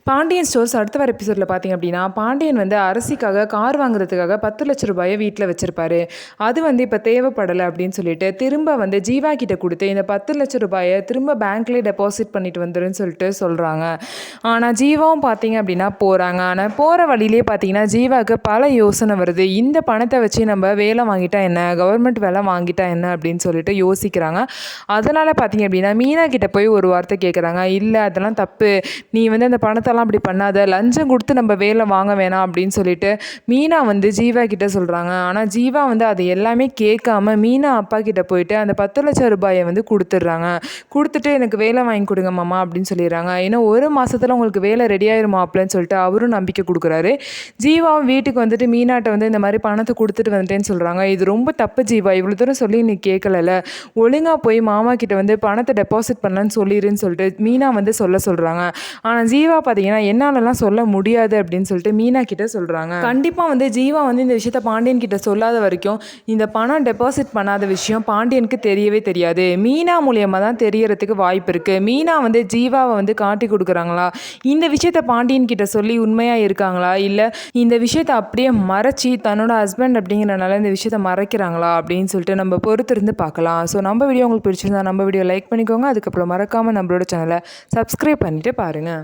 Pandian stores அடுத்த வர எபிசோடில் பார்த்தீங்க அப்படின்னா, பாண்டியன் வந்து அரசிக்காக கார் வாங்குறதுக்காக 10,00,000 ரூபாயை வீட்டில் வச்சிருப்பாரு. அது வந்து இப்போ தேவைப்படலை அப்படின்னு சொல்லிட்டு திரும்ப வந்து ஜீவா கிட்ட கொடுத்து இந்த 10,00,000 ரூபாயை திரும்ப பேங்க்லேயே டெபாசிட் பண்ணிட்டு வந்துருன்னு சொல்லிட்டு சொல்கிறாங்க. ஆனால் ஜீவாவும் பார்த்தீங்க அப்படின்னா போகிறாங்க. ஆனால் போகிற வழியிலே பார்த்தீங்கன்னா ஜீவாவுக்கு பல யோசனை வருது. இந்த பணத்தை வச்சு நம்ம வேலை வாங்கிட்டா என்ன, கவர்மெண்ட் வேலை வாங்கிட்டா என்ன அப்படின்னு சொல்லிட்டு யோசிக்கிறாங்க. அதனால் பார்த்தீங்க அப்படின்னா மீனா கிட்ட போய் ஒரு வார்த்தை கேட்குறாங்க. இல்லை அதெல்லாம் தப்பு, நீ வந்து அந்த பணத்தை அப்படி பண்ணாத, லஞ்சம் கொடுத்து நம்ம வேலை வாங்க வேணாம் அப்படின்னு சொல்லிட்டு மீனா வந்து ஜீவா கிட்ட சொல்கிறாங்க. ஆனால் ஜீவா வந்து அது எல்லாமே கேட்காம மீனா அப்பா கிட்ட போயிட்டு அந்த 10,00,000 ரூபாயை வந்து கொடுத்துட்றாங்க. கொடுத்துட்டு எனக்கு வேலை வாங்கி கொடுங்க மாமா அப்படின்னு சொல்லிடுறாங்க. ஏன்னா ஒரு மாதத்தில் உங்களுக்கு வேலை ரெடி ஆயிருமா அப்படின்னு சொல்லிட்டு அவரும் நம்பிக்கை கொடுக்குறாரு. ஜீவாவும் வீட்டுக்கு வந்துட்டு மீனாட்ட வந்து இந்த மாதிரி பணத்தை கொடுத்துட்டு வந்துட்டேன்னு சொல்கிறாங்க. இது ரொம்ப தப்பு ஜீவா, இவ்வளோ தூரம் சொல்லி நீ கேட்கல, ஒழுங்காக போய் மாமா கிட்ட வந்து பணத்தை டெபாசிட் பண்ணலான்னு சொல்லிடுன்னு சொல்லிட்டு மீனா வந்து சொல்கிறாங்க. ஆனால் ஜீவா பார்த்தீங்கன்னா என்னாலலாம் சொல்ல முடியாது அப்படின்னு சொல்லிட்டு மீனா கிட்ட சொல்கிறாங்க. கண்டிப்பாக வந்து ஜீவா வந்து இந்த விஷயத்த பாண்டியன் கிட்ட சொல்லாத வரைக்கும் இந்த பணம் டெபாசிட் பண்ணாத விஷயம் பாண்டியனுக்கு தெரியவே தெரியாது. மீனா மூலியமாக தான் தெரியறதுக்கு வாய்ப்பு இருக்குது. மீனா வந்து ஜீவாவை வந்து காட்டி கொடுக்குறாங்களா, இந்த விஷயத்த பாண்டியன் கிட்ட சொல்லி உண்மையாக இருக்காங்களா, இல்லை இந்த விஷயத்தை அப்படியே மறைச்சி தன்னோட ஹஸ்பண்ட் அப்படிங்கிறனால இந்த விஷயத்த மறைக்கிறாங்களா அப்படின்னு சொல்லிட்டு நம்ம பொறுத்திருந்து பார்க்கலாம். ஸோ நம்ம வீடியோ உங்களுக்கு பிடிச்சிருந்தா நம்ம வீடியோ லைக் பண்ணிக்கோங்க. அதுக்கப்புறம் மறக்காமல் நம்மளோட சேனலை சப்ஸ்கிரைப் பண்ணிவிட்டு பாருங்கள்.